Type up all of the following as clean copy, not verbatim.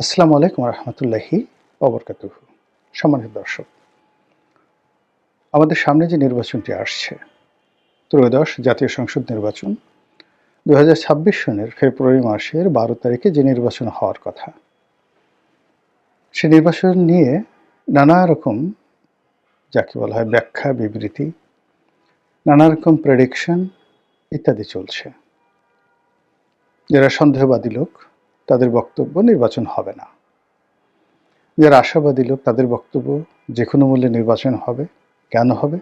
আসসালামু আলাইকুম রহমতুল্লাহি ওবরকাতুহু। সম্মানিত দর্শক, আমাদের সামনে যে নির্বাচনটি আসছে, ত্রয়োদশ জাতীয় সংসদ নির্বাচন ২০২৬ সনের ফেব্রুয়ারি মাসের ১২ তারিখে যে নির্বাচন হওয়ার কথা, সে নির্বাচন নিয়ে নানা রকম যাকে বলা হয় ব্যাখ্যা, বিবৃতি, নানা রকম প্রেডিকশন ইত্যাদি চলছে। যারা সন্দেহবাদী লোক তাদের বক্তব্য নির্বাচন হবে না, যারা আশাবাদী লোক তাদের বক্তব্য যে কোনো মূল্যে নির্বাচন হবে। কেন হবে?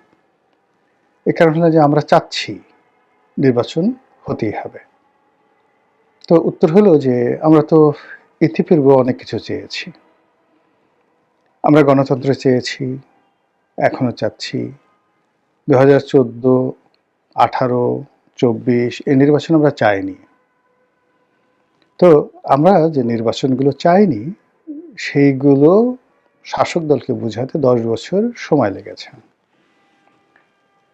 এ কারণ হলো যে আমরা চাচ্ছি নির্বাচন হতেই হবে। তো উত্তর হলো যে আমরা তো ইতিপূর্বে অনেক কিছু চেয়েছি। আমরা গণতন্ত্র চেয়েছি, এখনো চাচ্ছি। ২০১৪, ১৮, ২৪ এই নির্বাচন আমরা চাইনি। তো আমরা যে নির্বাচনগুলো চাইনি সেইগুলো শাসক দলকে বুঝাতে ১০ বছর সময় লেগেছে।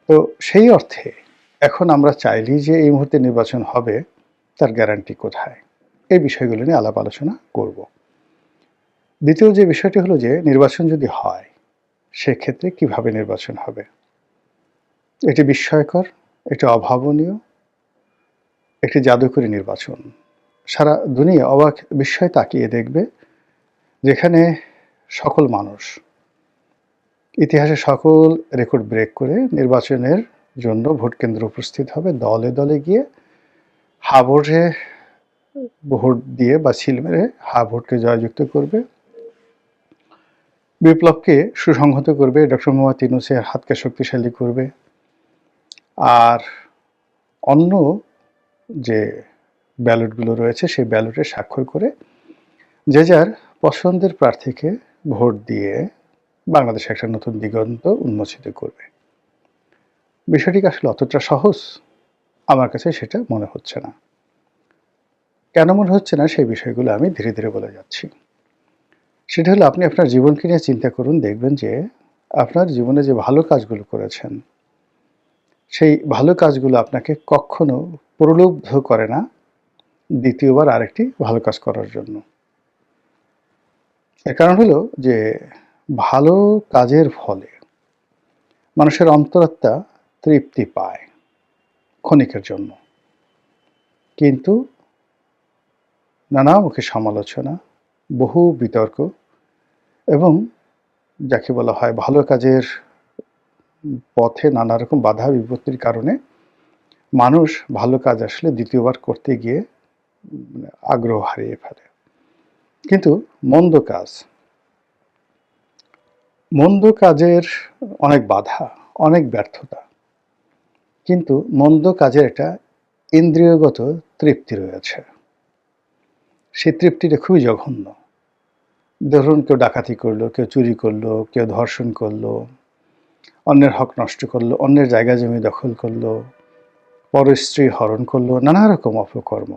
তো সেই অর্থে এখন আমরা চাইলেই যে এই মুহূর্তে নির্বাচন হবে তার গ্যারান্টি কোথায়? এই বিষয়গুলো নিয়ে আলাপ আলোচনা করব। দ্বিতীয় যে বিষয়টি হলো যে নির্বাচন যদি হয় সেক্ষেত্রে কিভাবে নির্বাচন হবে? এটি বিস্ময়কর, এটি অভাবনীয়, একটি জাদুকরী নির্বাচন। সারা দুনিয়া অবাক বিস্ময়ে তাকিয়ে দেখবে, যেখানে সকল মানুষ ইতিহাসে সকল রেকর্ড ব্রেক করে নির্বাচনের জন্য ভোট কেন্দ্রে উপস্থিত হবে, দলে দলে গিয়ে হা ভোটে ভোট দিয়ে বা সিল মেরে হা ভোটকে জয়যুক্ত করবে, বিপ্লবকে সুসংহত করবে, ডক্টর মোহাম্মদ ইউনূসের হাতকে শক্তিশালী করবে। আর অন্য যে ব্যালটগুলো রয়েছে সেই ব্যালটে স্বাক্ষর করে যে যার পছন্দের প্রার্থীকে ভোট দিয়ে বাংলাদেশে একটা নতুন দিগন্ত উন্মোচিত করবে। বিষয়টি আসলে অতটা সহজ আমার কাছে সেটা মনে হচ্ছে না। কেন মনে হচ্ছে না সেই বিষয়গুলো আমি ধীরে ধীরে বলে যাচ্ছি। সেটা হলো আপনি আপনার জীবনকে নিয়ে চিন্তা করুন, দেখবেন যে আপনার জীবনে যে ভালো কাজগুলো করেছেন সেই ভালো কাজগুলো আপনাকে কখনো প্রলুব্ধ করে না দ্বিতীয়বার আরেকটি ভালো কাজ করার জন্য। এর কারণ হলো যে ভালো কাজের ফলে মানুষের অন্তরাত্মা তৃপ্তি পায় ক্ষণিকের জন্য, কিন্তু নানামুখী সমালোচনা, বহু বিতর্ক এবং যাকে বলা হয় ভালো কাজের পথে নানা রকম বাধা বিপত্তির কারণে মানুষ ভালো কাজ আসলে দ্বিতীয়বার করতে গিয়ে আগ্রহ হারিয়ে ফেলে। কিন্তু মন্দ কাজের অনেক বাধা, অনেক ব্যর্থতা, কিন্তু মন্দ কাজের একটা ইন্দ্রিয়গত তৃপ্তি রয়েছে। সেই তৃপ্তিটা খুবই জঘন্য। ধরুন কেউ ডাকাতি করলো, কেউ চুরি করলো, কেউ ধর্ষণ করলো, অন্যের হক নষ্ট করলো, অন্যের জায়গা জমি দখল করলো, পরস্ত্রী হরণ করলো, নানা রকম অপকর্ম,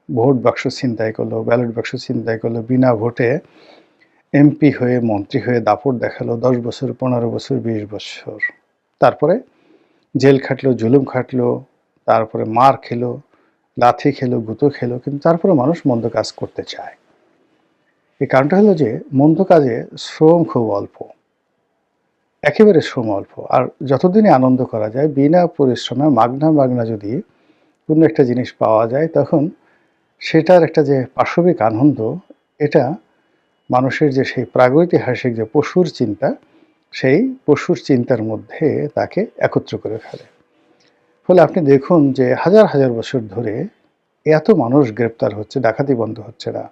ভোট বাক্স ছিনতাই করলো, ব্যালট বাক্স ছিনতাই করলো, বিনা ভোটে এমপি হয়ে মন্ত্রী হয়ে দাপট দেখালো ১০ বছর, ১৫ বছর, ২০ বছর। তারপরে জেল খাটলো, জুলুম খাটলো, তারপরে মার খেলো, লাথি খেলো, গুঁতো খেলো, কিন্তু তারপরে মানুষ মন্দ কাজ করতে চায়। এই কারণটা হলো যে মন্দ কাজে শ্রম খুব অল্প, একেবারে শ্রম অল্প। আর যতদিনই আনন্দ করা যায় বিনা পরিশ্রমে মাগনা যদি কোনো একটা জিনিস পাওয়া যায়, তখন সেটার একটা যে পাশবিক আনন্দ, এটা মানুষের যে সেই প্রাগৈতিহাসিক যে পশুর চিন্তা, সেই পশুর চিন্তার মধ্যে তাকে একত্র করে ফেলে। ফলে আপনি দেখুন যে হাজার হাজার বছর ধরে এত মানুষ গ্রেপ্তার হচ্ছে, ডাকাতি বন্ধ হচ্ছে না,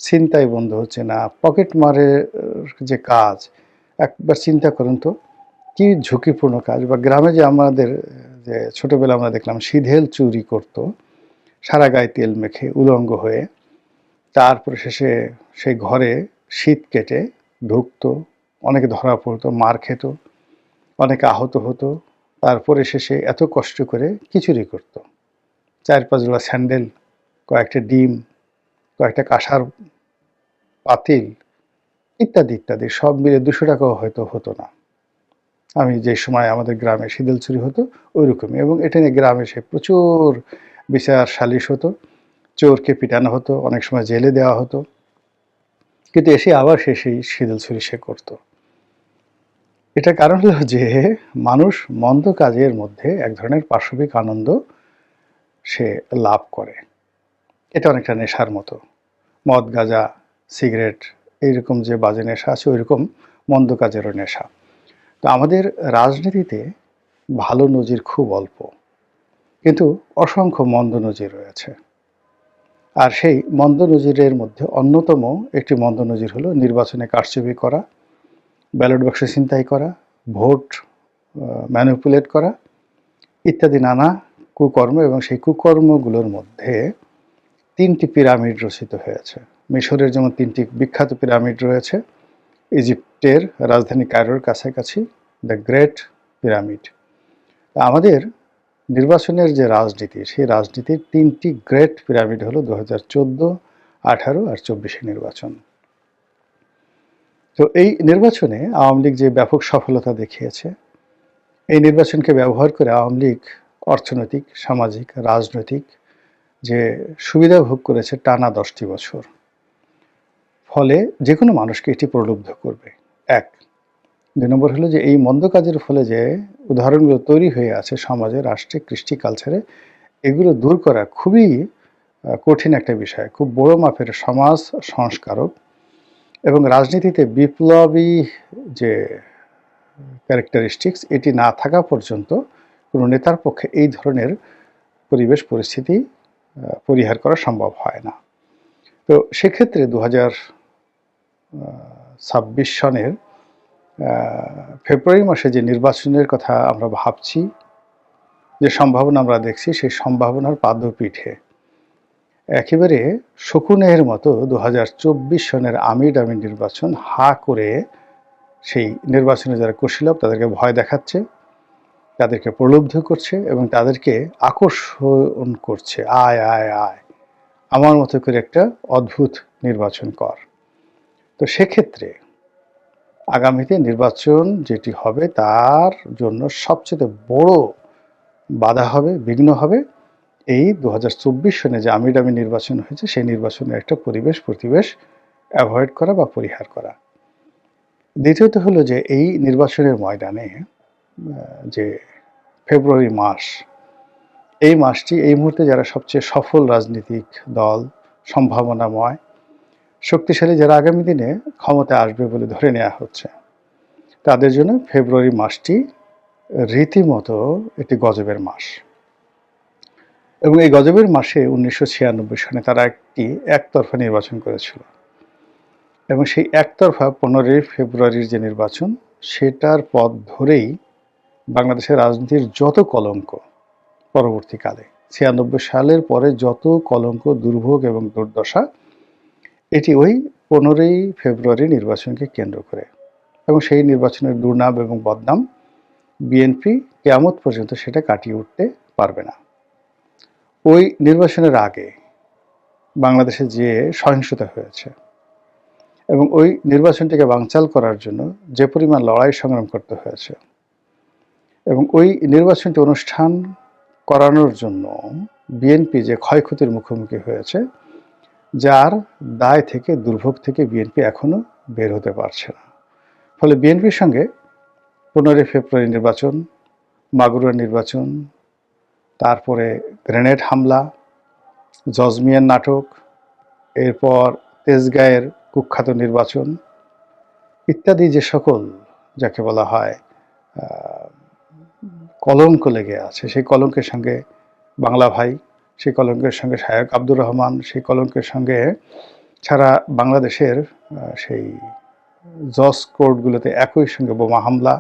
ছিনতাই বন্ধ হচ্ছে না, পকেট মারের যে কাজ, একবার চিন্তা করুন তো কি ঝুঁকিপূর্ণ কাজ। বা গ্রামে যে আমাদের যে ছোটবেলা আমরা দেখলাম সিধেল চুরি করত, সারা গায়ে তেল মেখে উলঙ্গ হয়ে, তারপরে শেষে সেই ঘরে শীত কেটে ঢুকতো, অনেকে ধরা পড়তো, মার খেত, অনেকে আহত হতো, তারপরে শেষে এত কষ্ট করে কি চুরি করত? ৪-৫ জোড়া স্যান্ডেল, কয়েকটা ডিম, কয়েকটা কাঁসার পাতিল ইত্যাদি ইত্যাদি, সব মিলে ২০০ টাকাও হয়তো হতো না। আমি যে সময় আমাদের গ্রামে সিঁদুর চুরি হতো ওইরকমই, এবং এটা নিয়ে গ্রামে সে প্রচুর বিচার সালিশ হতো, চোরকে পিটানো হতো, অনেক সময় জেলে দেওয়া হতো। কিন্তু এসে আবার সেই শিডিউল ছুরি সে করত। এটার কারণ হলো যে মানুষ মন্দ কাজের মধ্যে এক ধরনের পাশবিক আনন্দ সে লাভ করে। এটা অনেকটা নেশার মতো। মদ, গাঁজা, সিগারেট এইরকম যে বাজে নেশা আছে ওইরকম মন্দ কাজেরও নেশা। তো আমাদের রাজনীতিতে ভালো নজির খুব অল্প, কিন্তু অসংখ্য মন্দ নজির রয়েছে। আর সেই মন্দ নজিরের মধ্যে অন্যতম একটি মন্দ নজির হলো নির্বাচনে কারচুপি করা, ব্যালট বাক্স ছিনতাই করা, ভোট ম্যানিপুলেট করা ইত্যাদি নানা কুকর্ম। এবং সেই কুকর্মগুলোর মধ্যে 3টি পিরামিড রচিত হয়েছে। মিশরের যেমন 3টি বিখ্যাত পিরামিড রয়েছে, ইজিপ্টের রাজধানী কায়রোর কাছাকাছি দ্য গ্রেট পিরামিড। আমাদের নির্বাচনের যে রাজনীতি, সেই রাজনীতির 3টি গ্রেট পিরামিড হলো 2014, 18 আর 24 নির্বাচন। তো এই নির্বাচনে আওয়ামী লীগ যে ব্যাপক সফলতা দেখিয়েছে, এই নির্বাচনকে ব্যবহার করে আওয়ামী লীগ অর্থনৈতিক, সামাজিক, রাজনৈতিক যে সুবিধা ভোগ করেছে টানা 10টি বছর। ফলে যে কোনো মানুষকে এটি প্রলুব্ধ করবে। 1 2 নম্বর হলো যে এই মন্দ কাজের ফলে যে উদাহরণগুলো তৈরি হয়ে আছে সমাজে, রাষ্ট্রে, কৃষ্টি, কালচারে, এগুলো দূর করা খুবই কঠিন একটা বিষয়, খুব বড় মাপের সমাজ সংস্কারক এবং রাজনীতিতে বিপ্লবী যে ক্যারেক্টারিস্টিক্স এটি না থাকা পর্যন্ত কোনো নেতার পক্ষে এই ধরনের পরিবেশ পরিস্থিতি পরিহার করা সম্ভব হয় না। তো সেক্ষেত্রে 2026 সনের ফেব্রুয়ারি মাসে যে নির্বাচনের কথা আমরা ভাবছি, যে সম্ভাবনা আমরা দেখছি, সেই সম্ভাবনার পাদপীঠে একেবারে শকুনের মতো 2024 সনের আমিডামি নির্বাচন হা করে সেই নির্বাচনে যারা কুশীলব তাদেরকে ভয় দেখাচ্ছে, তাদেরকে প্রলুব্ধ করছে এবং তাদেরকে আকর্ষণ করছে, আয় আয় আয় আমার মতো করে একটা অদ্ভুত নির্বাচন কর। তো সেক্ষেত্রে আগামীতে নির্বাচন যেটি হবে তার জন্য সবচেয়ে বড় বাধা হবে, বিঘ্ন হবে এই 2024 সনে যে আমিডামি নির্বাচন হয়েছে সেই নির্বাচনের একটা পরিবেশ অ্যাভয়েড করা বা পরিহার করা। দ্বিতীয়ত হলো যে এই নির্বাচনের ময়দানে যে ফেব্রুয়ারি মাস, এই মাসটি এই মুহূর্তে যারা সবচেয়ে সফল রাজনৈতিক দল, সম্ভাবনাময়, শক্তিশালী, যারা আগামী দিনে ক্ষমতায় আসবে বলে ধরে নেওয়া হচ্ছে, তাদের জন্য ফেব্রুয়ারি মাসটি রীতিমতো একটি গজবের মাস। এবং এই গজবের মাসে 1996 সনে তারা একতরফা নির্বাচন করেছিল এবং সেই একতরফা 15 ফেব্রুয়ারির যে নির্বাচন, সেটার পথ ধরেই বাংলাদেশের রাজনীতির যত কলঙ্ক পরবর্তীকালে 96 সালের পরে যত কলঙ্ক, দুর্ভোগ এবং দুর্দশা, এটি ওই 15 ফেব্রুয়ারি নির্বাচনকে কেন্দ্র করে। এবং সেই নির্বাচনের দুর্নাম এবং বদনাম বিএনপি কিয়ামত পর্যন্ত সেটা কাটিয়ে উঠতে পারবে না। ওই নির্বাচনের আগে বাংলাদেশে যে সহিংসতা হয়েছে এবং ওই নির্বাচনটিকে বানচাল করার জন্য যে পরিমাণ লড়াই সংগ্রাম করতে হয়েছে এবং ওই নির্বাচনটি অনুষ্ঠান করানোর জন্য বিএনপি যে ক্ষয়ক্ষতির মুখোমুখি হয়েছে, যার দায় থেকে, দুর্ভোগ থেকে বিএনপি এখনো বের হতে পারছে না। ফলে বিএনপির সঙ্গে 15 ফেব্রুয়ারি নির্বাচন, মাগুরা নির্বাচন, তারপরে গ্রেনেড হামলা, জজমিয়ার নাটক, এরপর তেজগাঁয়ের কুখ্যাত নির্বাচন ইত্যাদি যে সকল যাকে বলা হয় কলঙ্ক লেগে আছে, সেই কলঙ্কের সঙ্গে বাংলা ভাই, সেই কলঙ্কের সঙ্গে শায়ক আব্দুর রহমান, সেই কলঙ্কের সঙ্গে ছাড়া বাংলাদেশের সেই জজ কোর্টগুলোতে একই সঙ্গে বোমা হামলা,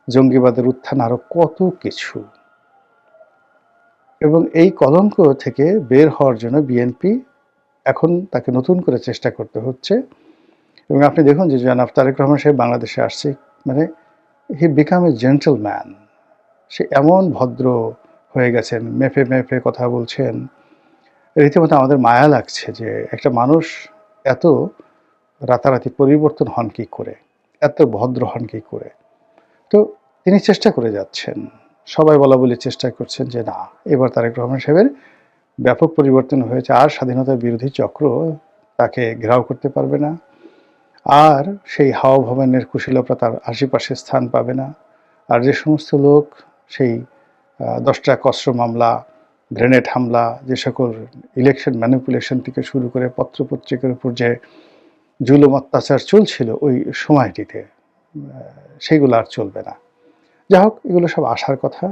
জঙ্গিবাদের উত্থান, আরও কত কিছু। এবং এই কলঙ্ক থেকে বের হওয়ার জন্য বিএনপি এখন তাকে নতুন করে চেষ্টা করতে হচ্ছে। এবং আপনি দেখুন যে জনাব তারেক রহমান সাহেব বাংলাদেশে আসছে, মানে হি বিকাম এ জেন্টলম্যান। সে এমন ভদ্র হয়ে গেছেন, মেপে মেপে কথা বলছেন, রীতিমতো আমাদের মায়া লাগছে যে একটা মানুষ এত রাতারাতি পরিবর্তন হন কী করে, এত ভদ্র হন কী করে। তো তিনি চেষ্টা করে যাচ্ছেন, সবাই বলা বলি চেষ্টা করছেন যে না, এবার তারেক রহমান সাহেবের ব্যাপক পরিবর্তন হয়েছে, আর স্বাধীনতা বিরোধী চক্র তাকে ঘেরাও করতে পারবে না, আর সেই হাওয়া ভবনের কুশীলতা তার আশেপাশে স্থান পাবে না। আর যে সমস্ত লোক সেই 10টা কসরো মামলা, গ্রেনেড হামলা, যে সকল ইলেকশন ম্যানিপুলেশন থেকে শুরু করে পত্রপত্রিকার উপর যে জুলুম অত্যাচার চলছিল ওই সময়টিতে, সেগুলো আর চলবে না। যাই হোক, এগুলো সব আশার কথা।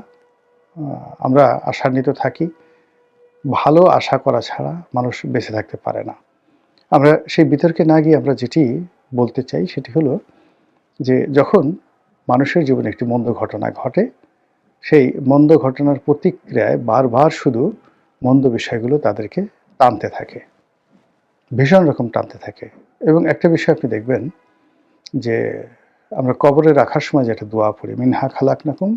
আমরা আশান্বিত থাকি। ভালো আশা করা ছাড়া মানুষ বেঁচে থাকতে পারে না। আমরা সেই বিতর্কে না গিয়ে আমরা যেটি বলতে চাই সেটি হলো যে যখন মানুষের জীবনে একটি মন্দ ঘটনা ঘটে, সেই মন্দ ঘটনার প্রতিক্রিয়ায় বারবার শুধু মন্দ বিষয়গুলো তাদেরকে টানতে থাকে, ভীষণ রকম টানতে থাকে। এবং একটা বিষয় আপনি দেখবেন যে আমরা কবরে রাখার সময় যেটা দোয়া পড়ি, মিনহা খালাকনাকুম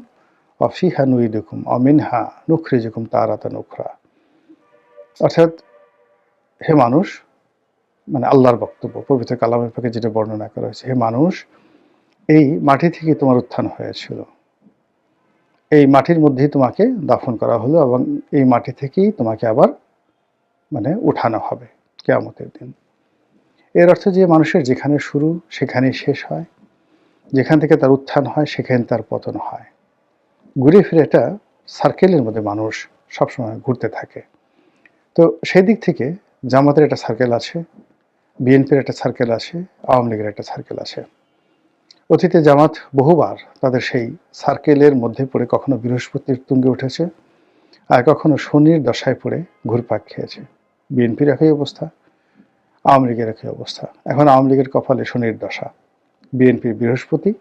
ওয়া ফিহা নুইদুকুম ওয়া মিনহা নুখরিজুকুম তারাতান উখরা। অর্থাৎ হে মানুষ, মানে আল্লাহর বক্তব্য পবিত্র কালামের পাকে যেটা বর্ণনা করা হয়েছে, হে মানুষ, এই মাটি থেকে তোমার উত্থান হয়েছিল, এই মাটির মধ্যেই তোমাকে দাফন করা হলো এবং এই মাটি থেকেই তোমাকে আবার মানে উঠানো হবে কিয়ামতের দিন। এর অর্থ যে মানুষের যেখানে শুরু সেখানেই শেষ হয়, যেখান থেকে তার উত্থান হয় সেখানে তার পতন হয়। ঘুরে ফিরে একটা সার্কেলের মধ্যে মানুষ সবসময় ঘুরতে থাকে। তো সেই দিক থেকে জামাতের একটা সার্কেল আছে, বিএনপির একটা সার্কেল আছে, আওয়ামী লীগের একটা সার্কেল আছে। অতীতে জামাত বহুবার তাদের সেই সার্কেলের মধ্যে পড়ে কখনো বৃহস্পতির তুঙ্গে উঠেছে, আর কখনো শনির দশায় পড়ে ঘুরপাক খেয়েছে। বিএনপির একই অবস্থা, আওয়ামী লীগের একই অবস্থা। এখন আওয়ামী লীগের কপালে শনির দশা, বিএনপির বৃহস্পতি,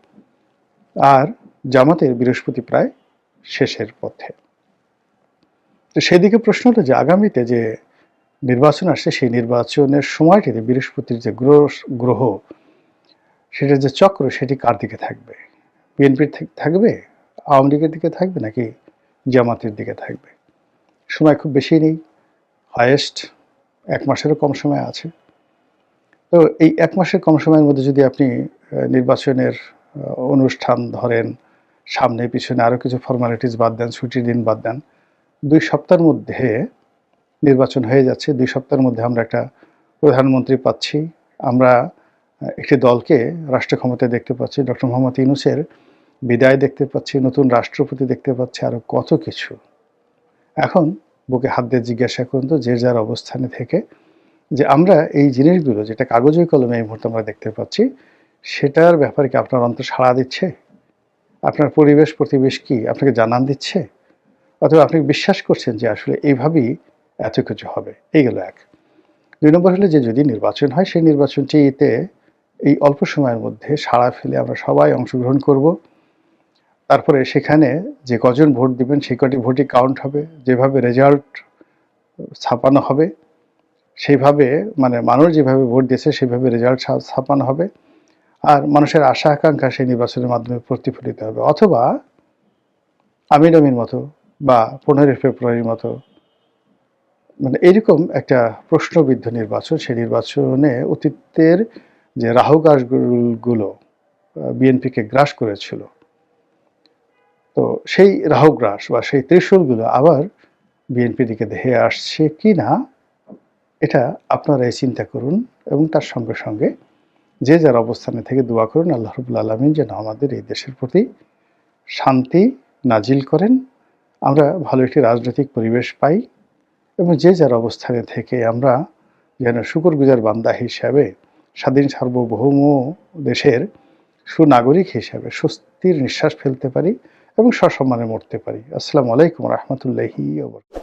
আর জামাতের বৃহস্পতি প্রায় শেষের পথে। তো সেদিকে প্রশ্ন হলো যে আগামীতে যে নির্বাচন আসছে সেই নির্বাচনের সময়টিতে বৃহস্পতির যে গ্রহ সেটার যে চক্র সেটি কার দিকে থাকবে? বিএনপির থাকবে, আওয়ামী লীগের দিকে থাকবে, নাকি জামাতের দিকে থাকবে? সময় খুব বেশি নেই, হায়েস্ট 1 মাসেরও কম সময় আছে। তো এই 1 মাসের কম সময়ের মধ্যে যদি আপনি নির্বাচনের অনুষ্ঠান ধরেন, সামনে পিছনে আরও কিছু ফর্মালিটিস বাদ দেন, ছুটির দিন বাদ দেন, 2 সপ্তাহের মধ্যে নির্বাচন হয়ে যাচ্ছে। 2 সপ্তাহের মধ্যে আমরা একটা প্রধানমন্ত্রী পাচ্ছি, আমরা একটি দলকে রাষ্ট্র ক্ষমতায় দেখতে পাচ্ছি, ডক্টর মোহাম্মদ ইউনূসের বিদায় দেখতে পাচ্ছি, নতুন রাষ্ট্রপতি দেখতে পাচ্ছি, আরও কত কিছু। এখন বুকে হাত দিয়ে জিজ্ঞাসা করুন তো, যে যার অবস্থানে থেকে, যে আমরা এই জিনিসগুলো যেটা কাগজে কলমে এই মুহূর্তে আমরা দেখতে পাচ্ছি, সেটার ব্যাপারে কি আপনার অন্তর সাড়া দিচ্ছে? আপনার পরিবেশ প্রতিবেশ কি আপনাকে জানান দিচ্ছে? অথবা আপনি বিশ্বাস করছেন যে আসলে এইভাবেই এত কিছু হবে? এই গেল 1। 2 নম্বর হলো যে যদি নির্বাচন হয়, সেই নির্বাচনটিতে এই অল্প সময়ের মধ্যে সাড়া ফেলে আমরা সবাই অংশগ্রহণ করব। তারপরে সেখানে যে কজন ভোট দিবেন সেই কটি ভোটই কাউন্ট হবে, যেভাবে রেজাল্ট ছাপানো হবে সেইভাবে, মানে মানুষ যেভাবে ভোট দিয়েছে সেভাবে রেজাল্ট ছাপানো হবে, আর মানুষের আশা আকাঙ্ক্ষা সেই নির্বাচনের মাধ্যমে প্রতিফলিত হবে। অথবা আমির আমির মতো বা 15 ফেব্রুয়ারির মতো, মানে এরকম একটা প্রশ্নবিদ্ধ নির্বাচন, সেই নির্বাচনে অতীতের যে রাহুগ্রাসগুলো বিএনপিকে গ্রাস করেছিল, তো সেই রাহুগ্রাস বা সেই ত্রিশূলগুলো আবার বিএনপির দিকে ধেয়ে আসছে কি না, এটা আপনারাই চিন্তা করুন। এবং তার সঙ্গে সঙ্গে যে যার অবস্থানে থেকে দোয়া করুন আল্লাহ রাব্বুল আলামিন যেন আমাদের এই দেশের প্রতি শান্তি নাজিল করেন, আমরা ভালো একটি রাজনৈতিক পরিবেশ পাই, এবং যে যার অবস্থানে থেকে আমরা যেন শুকরগুজার বান্দা হিসাবে স্বাধীন সার্বভৌম দেশের সুনাগরিক হিসাবে স্বস্তির নিঃশ্বাস ফেলতে পারি এবং সসম্মানে মরতে পারি। আসসালামু আলাইকুম রহমতুল্লাহি ওয়া বারাকাতুহু।